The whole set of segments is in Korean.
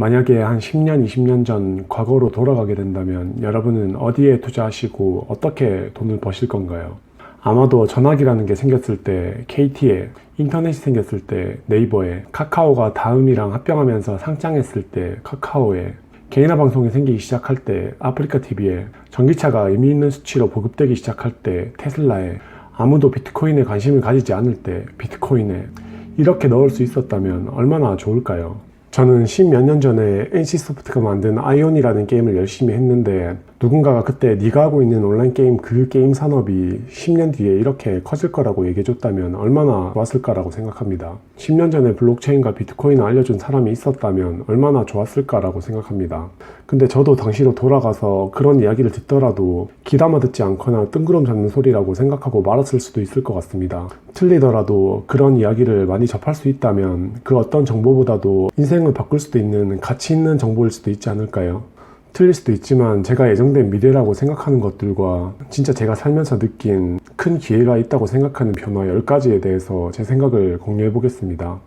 만약에 한 10년, 20년 전 과거로 돌아가게 된다면 여러분은 어디에 투자하시고 어떻게 돈을 버실 건가요? 아마도 전화기라는 게 생겼을 때 KT에, 인터넷이 생겼을 때 네이버에, 카카오가 다음이랑 합병하면서 상장했을 때 카카오에, 개인화 방송이 생기기 시작할 때 아프리카 TV에, 전기차가 의미 있는 수치로 보급되기 시작할 때 테슬라에, 아무도 비트코인에 관심을 가지지 않을 때 비트코인에, 이렇게 넣을 수 있었다면 얼마나 좋을까요? 저는 10몇 년 전에 NC소프트가 만든 아이온이라는 게임을 열심히 했는데 누군가가 그때 네가 하고 있는 온라인 게임 그 게임 산업이 10년 뒤에 이렇게 커질 거라고 얘기해줬다면 얼마나 좋았을 까라고 생각합니다. 10년 전에 블록체인과 비트코인을 알려준 사람이 있었다면 얼마나 좋았을까라고 생각합니다. 근데 저도 당시로 돌아가서 그런 이야기를 듣더라도 귀담아 듣지 않거나 뜬구름 잡는 소리라고 생각하고 말았을 수도 있을 것 같습니다. 틀리더라도 그런 이야기를 많이 접할 수 있다면 그 어떤 정보보다도 인생을 바꿀 수도 있는 가치 있는 정보일 수도 있지 않을까요? 틀릴 수도 있지만 제가 예정된 미래라고 생각하는 것들과 진짜 제가 살면서 느낀 큰 기회가 있다고 생각하는 변화 10가지에 대해서 제 생각을 공유해 보겠습니다.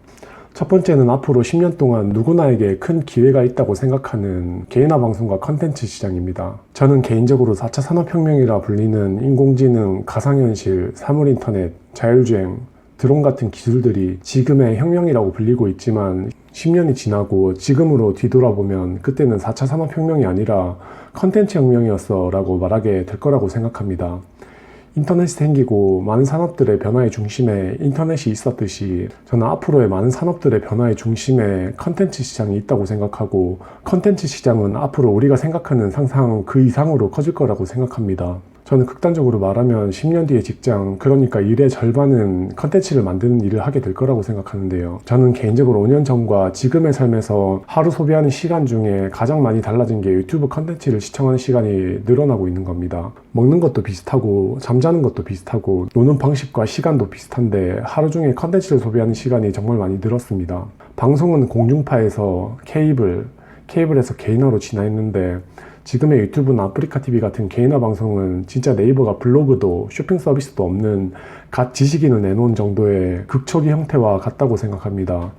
첫 번째는 앞으로 10년 동안 누구나에게 큰 기회가 있다고 생각하는 개인화 방송과 컨텐츠 시장입니다. 저는 개인적으로 4차 산업혁명이라 불리는 인공지능, 가상현실, 사물인터넷, 자율주행, 드론 같은 기술들이 지금의 혁명이라고 불리고 있지만 10년이 지나고 지금으로 뒤돌아보면 그때는 4차 산업혁명이 아니라 컨텐츠 혁명이었어 라고 말하게 될 거라고 생각합니다. 인터넷이 생기고 많은 산업들의 변화의 중심에 인터넷이 있었듯이 저는 앞으로의 많은 산업들의 변화의 중심에 컨텐츠 시장이 있다고 생각하고 컨텐츠 시장은 앞으로 우리가 생각하는 상상 그 이상으로 커질 거라고 생각합니다. 저는 극단적으로 말하면 10년 뒤의 직장, 그러니까 일의 절반은 컨텐츠를 만드는 일을 하게 될 거라고 생각하는데요. 저는 개인적으로 5년 전과 지금의 삶에서 하루 소비하는 시간 중에 가장 많이 달라진 게 유튜브 컨텐츠를 시청하는 시간이 늘어나고 있는 겁니다. 먹는 것도 비슷하고 잠자는 것도 비슷하고 노는 방식과 시간도 비슷한데 하루 중에 컨텐츠를 소비하는 시간이 정말 많이 늘었습니다. 방송은 공중파에서 케이블에서 개인화로 진화했는데 지금의 유튜브나 아프리카 TV 같은 개인화 방송은 진짜 네이버가 블로그도 쇼핑 서비스도 없는 갓 지식인을 내놓은 정도의 극초기 형태와 같다고 생각합니다.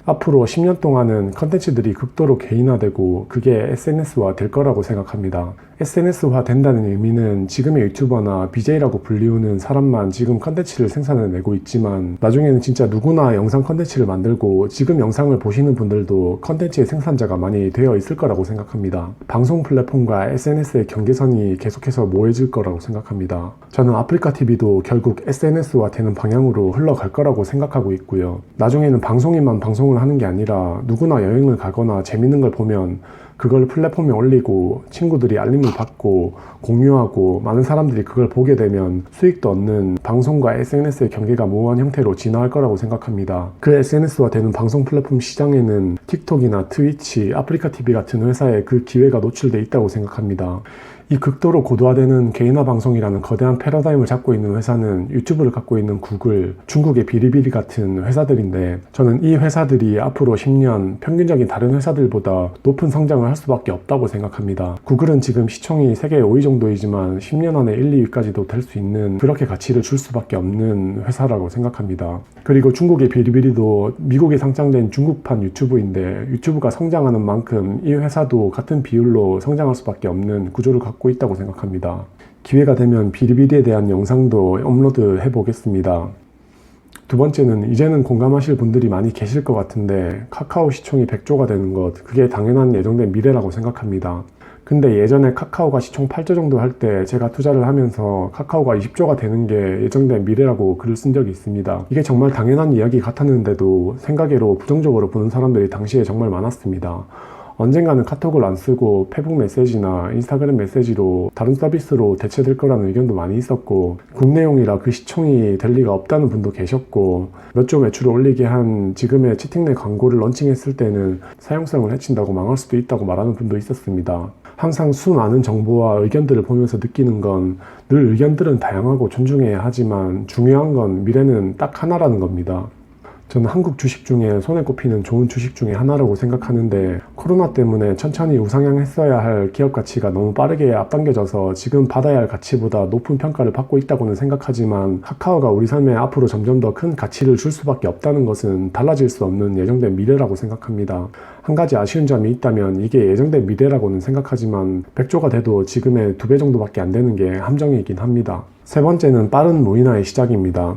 앞으로 10년 동안은 컨텐츠들이 극도로 개인화되고 그게 SNS화 될 거라고 생각합니다. SNS화 된다는 의미는 지금의 유튜버나 BJ라고 불리우는 사람만 지금 컨텐츠를 생산해내고 있지만 나중에는 진짜 누구나 영상 컨텐츠를 만들고 지금 영상을 보시는 분들도 컨텐츠의 생산자가 많이 되어 있을 거라고 생각합니다. 방송 플랫폼과 SNS의 경계선이 계속해서 모호해질 거라고 생각합니다. 저는 아프리카 TV도 결국 SNS화 되는 방향으로 흘러갈 거라고 생각하고 있고요. 나중에는 방송인만 방송을 하는 게 아니라 누구나 여행을 가거나 재밌는 걸 보면 그걸 플랫폼에 올리고 친구들이 알림을 받고 공유하고 많은 사람들이 그걸 보게 되면 수익도 얻는 방송과 SNS의 경계가 모호한 형태로 진화할 거라고 생각합니다. 그 SNS화 되는 방송 플랫폼 시장에는 틱톡이나 트위치, 아프리카 TV 같은 회사에 그 기회가 노출돼 있다고 생각합니다. 이 극도로 고도화되는 개인화 방송이라는 거대한 패러다임을 잡고 있는 회사는 유튜브를 갖고 있는 구글, 중국의 비리비리 같은 회사들인데 저는 이 회사들이 앞으로 10년 평균적인 다른 회사들보다 높은 성장을 할 수밖에 없다고 생각합니다. 구글은 지금 시총이 세계 5위 정도이지만 10년 안에 1, 2위까지도 될 수 있는 그렇게 가치를 줄 수밖에 없는 회사라고 생각합니다. 그리고 중국의 비리비리도 미국에 상장된 중국판 유튜브인데 유튜브가 성장하는 만큼 이 회사도 같은 비율로 성장할 수밖에 없는 구조를 갖고 있다고 생각합니다. 기회가 되면 비리비리에 대한 영상도 업로드 해보겠습니다. 두 번째는 이제는 공감하실 분들이 많이 계실 것 같은데 카카오 시총이 100조가 되는 것, 그게 당연한 예정된 미래라고 생각합니다. 근데 예전에 카카오가 시총 8조 정도 할 때 제가 투자를 하면서 카카오가 20조가 되는 게 예정된 미래라고 글을 쓴 적이 있습니다. 이게 정말 당연한 이야기 같았는데도 생각외로 부정적으로 보는 사람들이 당시에 정말 많았습니다. 언젠가는 카톡을 안 쓰고 페북 메시지나 인스타그램 메시지로 다른 서비스로 대체될 거라는 의견도 많이 있었고 국내용이라 그 시총이 될 리가 없다는 분도 계셨고 몇 조 매출을 올리게 한 지금의 채팅내 광고를 런칭했을 때는 사용성을 해친다고 망할 수도 있다고 말하는 분도 있었습니다. 항상 수많은 정보와 의견들을 보면서 느끼는 건 늘 의견들은 다양하고 존중해야 하지만 중요한 건 미래는 딱 하나라는 겁니다. 저는 한국 주식 중에 손에 꼽히는 좋은 주식 중에 하나라고 생각하는데, 코로나 때문에 천천히 우상향했어야 할 기업 가치가 너무 빠르게 앞당겨져서 지금 받아야 할 가치보다 높은 평가를 받고 있다고는 생각하지만, 카카오가 우리 삶에 앞으로 점점 더 큰 가치를 줄 수밖에 없다는 것은 달라질 수 없는 예정된 미래라고 생각합니다. 한 가지 아쉬운 점이 있다면 이게 예정된 미래라고는 생각하지만 100조가 돼도 지금의 2배 정도밖에 안 되는 게 함정이긴 합니다. 세 번째는 빠른 무인화의 시작입니다.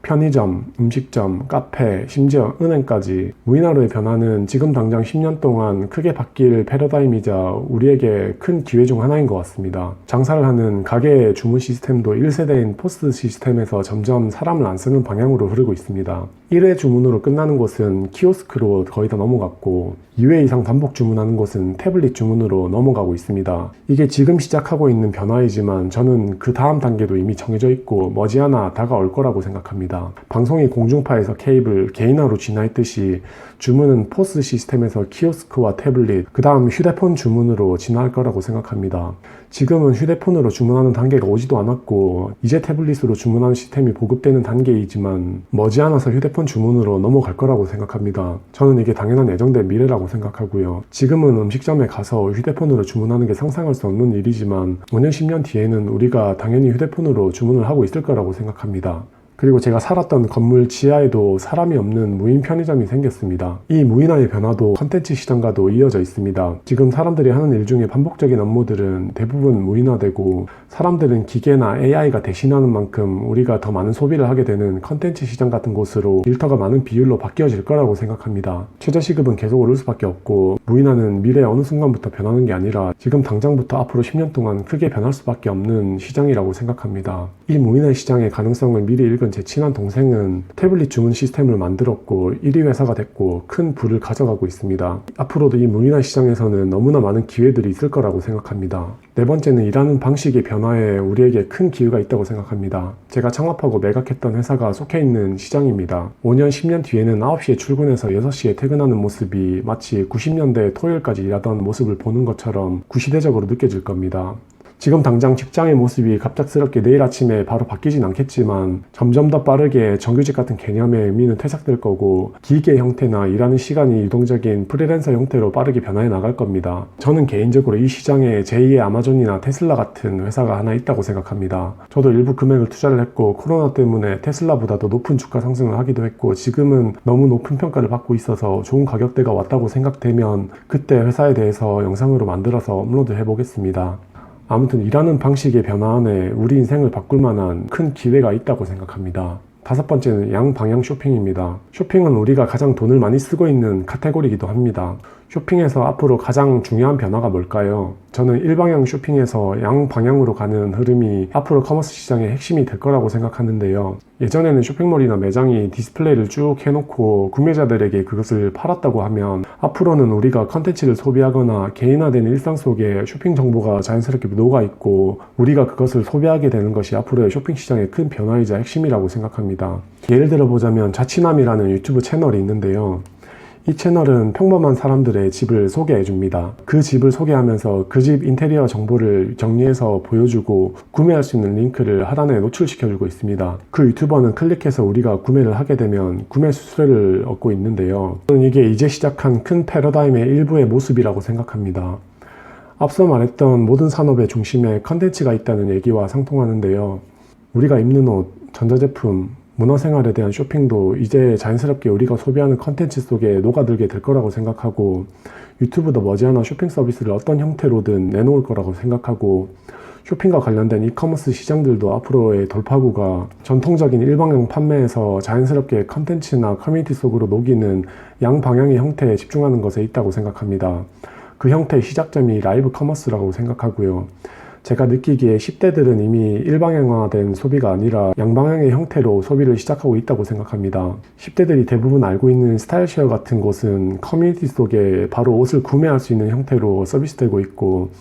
편의점, 음식점, 카페, 심지어 은행까지 무인화로의 변화는 지금 당장 10년 동안 크게 바뀔 패러다임이자 우리에게 큰 기회 중 하나인 것 같습니다. 장사를 하는 가게의 주문 시스템도 1세대인 포스 시스템에서 점점 사람을 안 쓰는 방향으로 흐르고 있습니다. 1회 주문으로 끝나는 곳은 키오스크로 거의 다 넘어갔고 2회 이상 반복 주문하는 곳은 태블릿 주문으로 넘어가고 있습니다. 이게 지금 시작하고 있는 변화이지만 저는 그 다음 단계도 이미 정해져 있고 머지않아 다가올 거라고 생각합니다. 방송이 공중파에서 케이블, 개인화로 진화했듯이 주문은 포스 시스템에서 키오스크와 태블릿, 그 다음 휴대폰 주문으로 진화할 거라고 생각합니다. 지금은 휴대폰으로 주문하는 단계가 오지도 않았고 이제 태블릿으로 주문하는 시스템이 보급되는 단계이지만 머지않아서 휴대폰 주문으로 넘어갈 거라고 생각합니다. 저는 이게 당연한 예정된 미래라고 생각하고요. 지금은 음식점에 가서 휴대폰으로 주문하는 게 상상할 수 없는 일이지만 5년, 10년 뒤에는 우리가 당연히 휴대폰으로 주문을 하고 있을 거라고 생각합니다. 그리고 제가 살았던 건물 지하에도 사람이 없는 무인 편의점이 생겼습니다. 이 무인화의 변화도 컨텐츠 시장과도 이어져 있습니다. 지금 사람들이 하는 일 중에 반복적인 업무들은 대부분 무인화되고 사람들은 기계나 AI가 대신하는 만큼 우리가 더 많은 소비를 하게 되는 컨텐츠 시장 같은 곳으로 일터가 많은 비율로 바뀌어질 거라고 생각합니다. 최저시급은 계속 오를 수밖에 없고 무인화는 미래 어느 순간부터 변하는 게 아니라 지금 당장부터 앞으로 10년 동안 크게 변할 수밖에 없는 시장이라고 생각합니다. 이 무인화 시장의 가능성을 미리 읽은 제 친한 동생은 태블릿 주문 시스템을 만들었고 1위 회사가 됐고 큰 부를 가져가고 있습니다. 앞으로도 이 무인화 시장에서는 너무나 많은 기회들이 있을 거라고 생각합니다. 네 번째는 일하는 방식의 변화에 우리에게 큰 기회가 있다고 생각합니다. 제가 창업하고 매각했던 회사가 속해 있는 시장입니다. 5년, 10년 뒤에는 9시에 출근해서 6시에 퇴근하는 모습이 마치 90년대 토요일까지 일하던 모습을 보는 것처럼 구시대적으로 느껴질 겁니다. 지금 당장 직장의 모습이 갑작스럽게 내일 아침에 바로 바뀌진 않겠지만 점점 더 빠르게 정규직 같은 개념의 의미는 퇴색될 거고 기계 형태나 일하는 시간이 유동적인 프리랜서 형태로 빠르게 변화해 나갈 겁니다. 저는 개인적으로 이 시장에 제2의 아마존이나 테슬라 같은 회사가 하나 있다고 생각합니다. 저도 일부 금액을 투자를 했고 코로나 때문에 테슬라보다도 높은 주가 상승을 하기도 했고 지금은 너무 높은 평가를 받고 있어서 좋은 가격대가 왔다고 생각되면 그때 회사에 대해서 영상으로 만들어서 업로드 해보겠습니다. 아무튼 일하는 방식의 변화 안에 우리 인생을 바꿀 만한 큰 기회가 있다고 생각합니다. 다섯 번째는 양방향 쇼핑입니다. 쇼핑은 우리가 가장 돈을 많이 쓰고 있는 카테고리이기도 합니다. 쇼핑에서 앞으로 가장 중요한 변화가 뭘까요? 저는 일방향 쇼핑에서 양방향으로 가는 흐름이 앞으로 커머스 시장의 핵심이 될 거라고 생각하는데요. 예전에는 쇼핑몰이나 매장이 디스플레이를 쭉 해놓고 구매자들에게 그것을 팔았다고 하면 앞으로는 우리가 컨텐츠를 소비하거나 개인화된 일상 속에 쇼핑 정보가 자연스럽게 녹아있고 우리가 그것을 소비하게 되는 것이 앞으로의 쇼핑 시장의 큰 변화이자 핵심이라고 생각합니다. 예를 들어보자면 자취남이라는 유튜브 채널이 있는데요. 이 채널은 평범한 사람들의 집을 소개해줍니다. 그 집을 소개하면서 그 집 인테리어 정보를 정리해서 보여주고 구매할 수 있는 링크를 하단에 노출시켜주고 있습니다. 그 유튜버는 클릭해서 우리가 구매를 하게 되면 구매 수수료를 얻고 있는데요. 저는 이게 이제 시작한 큰 패러다임의 일부의 모습이라고 생각합니다. 앞서 말했던 모든 산업의 중심에 컨텐츠가 있다는 얘기와 상통하는데요. 우리가 입는 옷, 전자제품, 문화생활에 대한 쇼핑도 이제 자연스럽게 우리가 소비하는 컨텐츠 속에 녹아들게 될 거라고 생각하고 유튜브도 머지않아 쇼핑 서비스를 어떤 형태로든 내놓을 거라고 생각하고 쇼핑과 관련된 이커머스 시장들도 앞으로의 돌파구가 전통적인 일방향 판매에서 자연스럽게 컨텐츠나 커뮤니티 속으로 녹이는 양방향의 형태에 집중하는 것에 있다고 생각합니다. 그 형태의 시작점이 라이브 커머스라고 생각하고요. 제가 느끼기에 10대들은 이미 일방향화된 소비가 아니라 양방향의 형태로 소비를 시작하고 있다고 생각합니다. 10대들이 대부분 알고 있는 스타일쉐어 같은 곳은 커뮤니티 속에 바로 옷을 구매할 수 있는 형태로 서비스되고 있고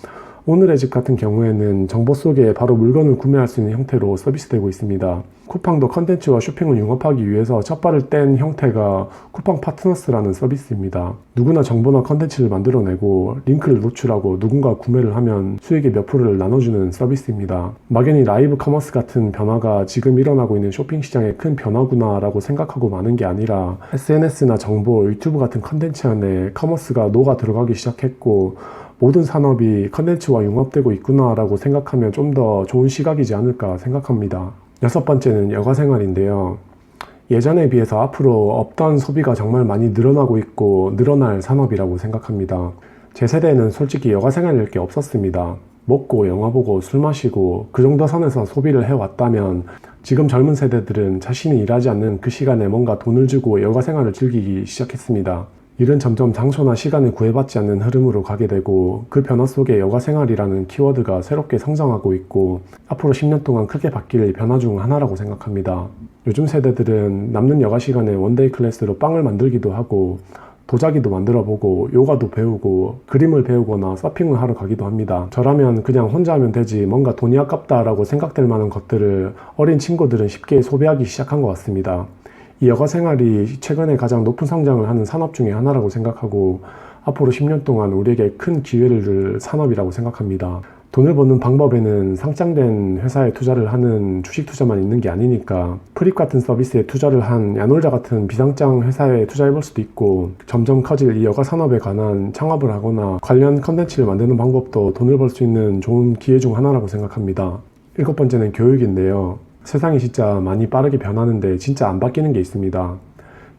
오늘의 집 같은 경우에는 정보 속에 바로 물건을 구매할 수 있는 형태로 서비스되고 있습니다. 쿠팡도 컨텐츠와 쇼핑을 융합하기 위해서 첫 발을 뗀 형태가 쿠팡 파트너스라는 서비스입니다. 누구나 정보나 컨텐츠를 만들어내고 링크를 노출하고 누군가 구매를 하면 수익의 몇 프로를 나눠주는 서비스입니다. 막연히 라이브 커머스 같은 변화가 지금 일어나고 있는 쇼핑 시장의 큰 변화구나 라고 생각하고 마는 게 아니라 SNS나 정보, 유튜브 같은 컨텐츠 안에 커머스가 녹아 들어가기 시작했고 모든 산업이 컨텐츠와 융합되고 있구나라고 생각하면 좀 더 좋은 시각이지 않을까 생각합니다. 여섯 번째는 여가생활인데요. 예전에 비해서 앞으로 없던 소비가 정말 많이 늘어나고 있고 늘어날 산업이라고 생각합니다. 제 세대에는 솔직히 여가생활일 게 없었습니다. 먹고 영화 보고 술 마시고 그 정도 선에서 소비를 해왔다면 지금 젊은 세대들은 자신이 일하지 않는 그 시간에 뭔가 돈을 주고 여가생활을 즐기기 시작했습니다. 일은 점점 장소나 시간을 구애받지 않는 흐름으로 가게 되고 그 변화 속에 여가생활이라는 키워드가 새롭게 성장하고 있고 앞으로 10년 동안 크게 바뀔 변화 중 하나라고 생각합니다. 요즘 세대들은 남는 여가 시간에 원데이 클래스로 빵을 만들기도 하고 도자기도 만들어보고 요가도 배우고 그림을 배우거나 서핑을 하러 가기도 합니다. 저라면 그냥 혼자 하면 되지 뭔가 돈이 아깝다라고 생각될 만한 것들을 어린 친구들은 쉽게 소비하기 시작한 것 같습니다. 이 여가 생활이 최근에 가장 높은 성장을 하는 산업 중에 하나라고 생각하고 앞으로 10년 동안 우리에게 큰 기회를 줄 산업이라고 생각합니다. 돈을 버는 방법에는 상장된 회사에 투자를 하는 주식 투자만 있는 게 아니니까 프립 같은 서비스에 투자를 한 야놀자 같은 비상장 회사에 투자해 볼 수도 있고 점점 커질 이 여가 산업에 관한 창업을 하거나 관련 컨텐츠를 만드는 방법도 돈을 벌 수 있는 좋은 기회 중 하나라고 생각합니다. 일곱 번째는 교육인데요. 세상이 진짜 많이 빠르게 변하는데 진짜 안 바뀌는 게 있습니다.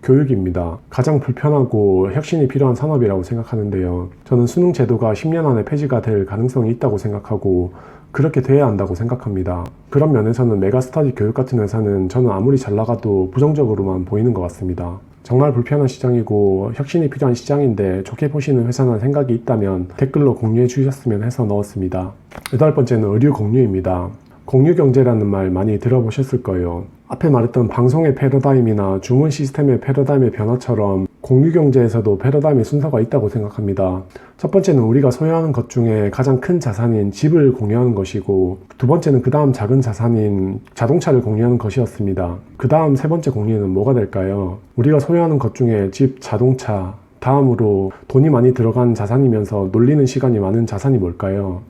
교육입니다. 가장 불편하고 혁신이 필요한 산업이라고 생각하는데요. 저는 수능 제도가 10년 안에 폐지가 될 가능성이 있다고 생각하고 그렇게 돼야 한다고 생각합니다. 그런 면에서는 메가스터디 교육 같은 회사는 저는 아무리 잘 나가도 부정적으로만 보이는 것 같습니다. 정말 불편한 시장이고 혁신이 필요한 시장인데 좋게 보시는 회사나 생각이 있다면 댓글로 공유해 주셨으면 해서 넣었습니다. 여덟 번째는 의류 공유입니다. 공유경제라는 말 많이 들어보셨을 거예요. 앞에 말했던 방송의 패러다임이나 주문 시스템의 패러다임의 변화처럼 공유경제에서도 패러다임의 순서가 있다고 생각합니다. 첫 번째는 우리가 소유하는 것 중에 가장 큰 자산인 집을 공유하는 것이고 두 번째는 그 다음 작은 자산인 자동차를 공유하는 것이었습니다. 그 다음 세 번째 공유는 뭐가 될까요? 우리가 소유하는 것 중에 집, 자동차, 다음으로 돈이 많이 들어간 자산이면서 놀리는 시간이 많은 자산이 뭘까요?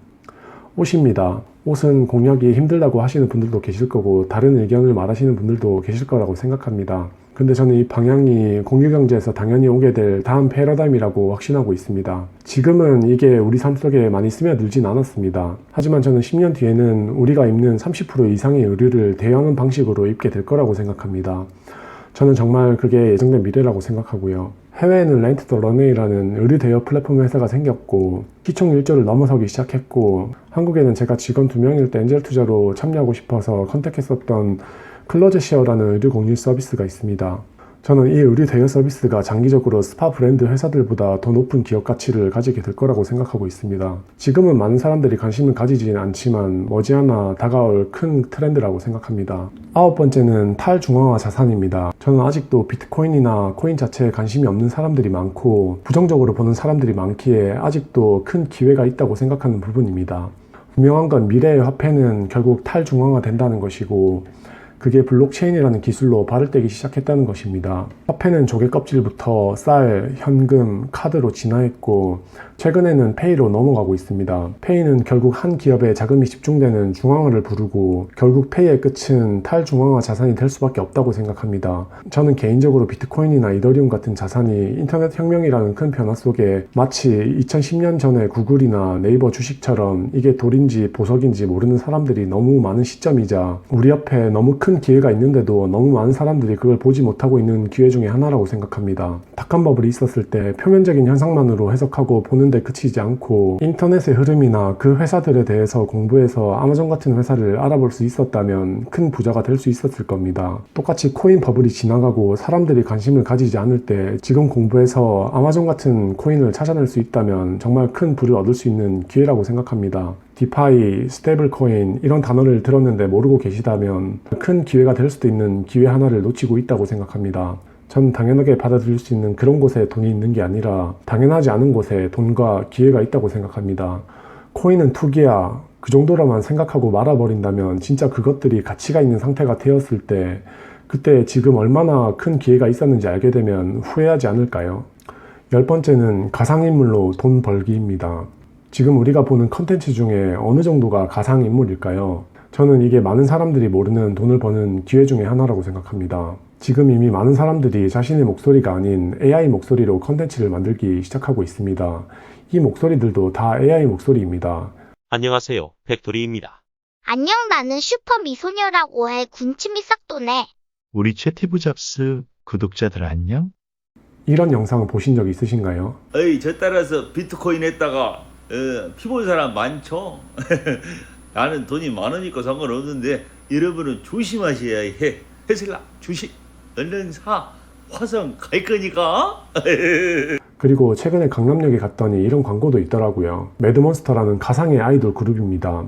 옷입니다. 옷은 공유하기 힘들다고 하시는 분들도 계실 거고 다른 의견을 말하시는 분들도 계실 거라고 생각합니다. 근데 저는 이 방향이 공유경제에서 당연히 오게 될 다음 패러다임이라고 확신하고 있습니다. 지금은 이게 우리 삶 속에 많이 스며들진 않았습니다. 하지만 저는 10년 뒤에는 우리가 입는 30% 이상의 의류를 대여하는 방식으로 입게 될 거라고 생각합니다. 저는 정말 그게 예정된 미래라고 생각하고요. 해외에는 렌트 더 런웨이라는 의류 대여 플랫폼 회사가 생겼고 시총 1조를 넘어서기 시작했고 한국에는 제가 직원 2명일 때 엔젤 투자로 참여하고 싶어서 컨택했었던 클로젯쉐어라는 의류 공유 서비스가 있습니다. 저는 이 의류 대여 서비스가 장기적으로 스파 브랜드 회사들보다 더 높은 기업 가치를 가지게 될 거라고 생각하고 있습니다. 지금은 많은 사람들이 관심을 가지지는 않지만 머지않아 다가올 큰 트렌드라고 생각합니다. 아홉 번째는 탈중앙화 자산입니다. 저는 아직도 비트코인이나 코인 자체에 관심이 없는 사람들이 많고 부정적으로 보는 사람들이 많기에 아직도 큰 기회가 있다고 생각하는 부분입니다. 분명한 건 미래의 화폐는 결국 탈중앙화 된다는 것이고 그게 블록체인이라는 기술로 발을 떼기 시작했다는 것입니다. 화폐는 조개 껍질부터 쌀, 현금, 카드로 진화했고 최근에는 페이로 넘어가고 있습니다. 페이는 결국 한 기업에 자금이 집중되는 중앙화를 부르고 결국 페이의 끝은 탈중앙화 자산이 될 수밖에 없다고 생각합니다. 저는 개인적으로 비트코인이나 이더리움 같은 자산이 인터넷 혁명이라는 큰 변화 속에 마치 2010년 전에 구글이나 네이버 주식처럼 이게 돌인지 보석인지 모르는 사람들이 너무 많은 시점이자 우리 옆에 너무 큰 기회가 있는데도 너무 많은 사람들이 그걸 보지 못하고 있는 기회 중에 하나라고 생각합니다. 닷컴 버블이 있었을 때 표면적인 현상만으로 해석하고 보는데 그치지 않고 인터넷의 흐름이나 그 회사들에 대해서 공부해서 아마존 같은 회사를 알아볼 수 있었다면 큰 부자가 될 수 있었을 겁니다. 똑같이 코인 버블이 지나가고 사람들이 관심을 가지지 않을 때 지금 공부해서 아마존 같은 코인을 찾아낼 수 있다면 정말 큰 부를 얻을 수 있는 기회라고 생각합니다. 디파이, 스테이블 코인 이런 단어를 들었는데 모르고 계시다면 큰 기회가 될 수도 있는 기회 하나를 놓치고 있다고 생각합니다. 전 당연하게 받아들일 수 있는 그런 곳에 돈이 있는 게 아니라 당연하지 않은 곳에 돈과 기회가 있다고 생각합니다. 코인은 투기야. 그 정도로만 생각하고 말아버린다면 진짜 그것들이 가치가 있는 상태가 되었을 때 그때 지금 얼마나 큰 기회가 있었는지 알게 되면 후회하지 않을까요? 10번째는 가상인물로 돈 벌기입니다. 지금 우리가 보는 컨텐츠 중에 어느 정도가 가상인물일까요? 저는 이게 많은 사람들이 모르는 돈을 버는 기회 중에 하나라고 생각합니다. 지금 이미 많은 사람들이 자신의 목소리가 아닌 AI 목소리로 컨텐츠를 만들기 시작하고 있습니다. 이 목소리들도 다 AI 목소리입니다. 안녕하세요, 백돌이입니다. 안녕, 나는 슈퍼 미소녀라고 해. 군침이 싹 도네. 우리 최티브 잡스 구독자들 안녕? 이런 영상 보신 적 있으신가요? 어이, 저 따라서 비트코인 했다가 피본 사람 많죠. 나는 돈이 많으니까 상관없는데 여러분은 조심하셔야 해. 테슬라 주식 얼른 사. 화성 갈 거니까. 그리고 최근에 강남역에 갔더니 이런 광고도 있더라고요. 매드몬스터라는 가상의 아이돌 그룹입니다.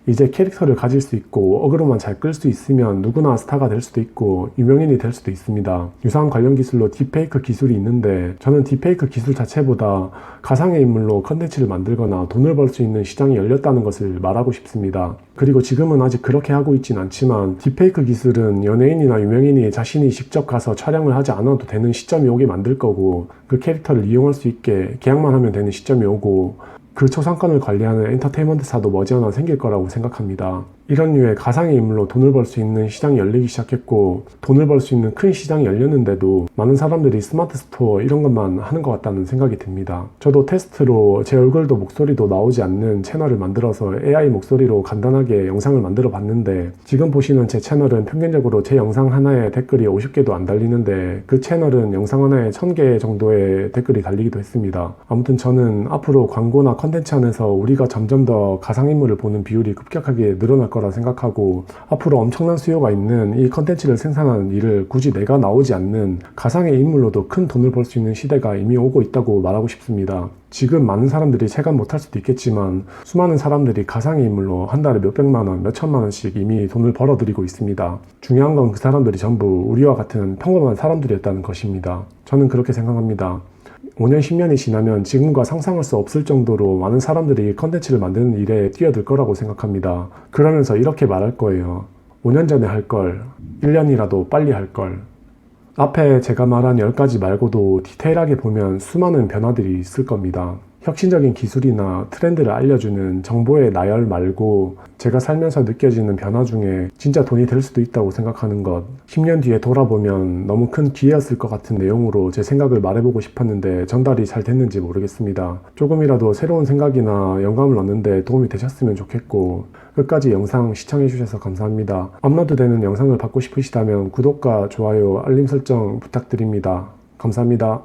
이제 캐릭터를 가질 수 있고 어그로만 잘 끌 수 있으면 누구나 스타가 될 수도 있고 유명인이 될 수도 있습니다. 유사한 관련 기술로 딥페이크 기술이 있는데 저는 딥페이크 기술 자체보다 가상의 인물로 컨텐츠를 만들거나 돈을 벌 수 있는 시장이 열렸다는 것을 말하고 싶습니다. 그리고 지금은 아직 그렇게 하고 있진 않지만 딥페이크 기술은 연예인이나 유명인이 자신이 직접 가서 촬영을 하지 않아도 되는 시점이 오게 만들 거고 그 캐릭터를 이용할 수 있게 계약만 하면 되는 시점이 오고 그 초상권을 관리하는 엔터테인먼트사도 머지않아 생길 거라고 생각합니다. 이런 류의 가상의 인물로 돈을 벌 수 있는 시장이 열리기 시작했고 돈을 벌 수 있는 큰 시장이 열렸는데도 많은 사람들이 스마트 스토어 이런 것만 하는 것 같다는 생각이 듭니다. 저도 테스트로 제 얼굴도 목소리도 나오지 않는 채널을 만들어서 AI 목소리로 간단하게 영상을 만들어 봤는데 지금 보시는 제 채널은 평균적으로 제 영상 하나에 댓글이 50개도 안 달리는데 그 채널은 영상 하나에 1000개 정도의 댓글이 달리기도 했습니다. 아무튼 저는 앞으로 광고나 컨텐츠 안에서 우리가 점점 더 가상인물을 보는 비율이 급격하게 늘어날 거라 생각하고 앞으로 엄청난 수요가 있는 이 컨텐츠를 생산하는 일을 굳이 내가 나오지 않는 가상의 인물로도 큰 돈을 벌 수 있는 시대가 이미 오고 있다고 말하고 싶습니다. 지금 많은 사람들이 체감 못할 수도 있겠지만 수많은 사람들이 가상의 인물로 한 달에 몇백만 원, 몇천만 원씩 이미 돈을 벌어들이고 있습니다. 중요한 건 그 사람들이 전부 우리와 같은 평범한 사람들이었다는 것입니다. 저는 그렇게 생각합니다. 5년, 10년이 지나면 지금과 상상할 수 없을 정도로 많은 사람들이 컨텐츠를 만드는 일에 뛰어들 거라고 생각합니다. 그러면서 이렇게 말할 거예요. 5년 전에 할 걸, 1년이라도 빨리 할 걸. 앞에 제가 말한 10가지 말고도 디테일하게 보면 수많은 변화들이 있을 겁니다. 혁신적인 기술이나 트렌드를 알려주는 정보의 나열 말고 제가 살면서 느껴지는 변화 중에 진짜 돈이 될 수도 있다고 생각하는 것 10년 뒤에 돌아보면 너무 큰 기회였을 것 같은 내용으로 제 생각을 말해보고 싶었는데 전달이 잘 됐는지 모르겠습니다. 조금이라도 새로운 생각이나 영감을 얻는데 도움이 되셨으면 좋겠고 끝까지 영상 시청해주셔서 감사합니다. 업로드되는 영상을 받고 싶으시다면 구독과 좋아요, 알림 설정 부탁드립니다. 감사합니다.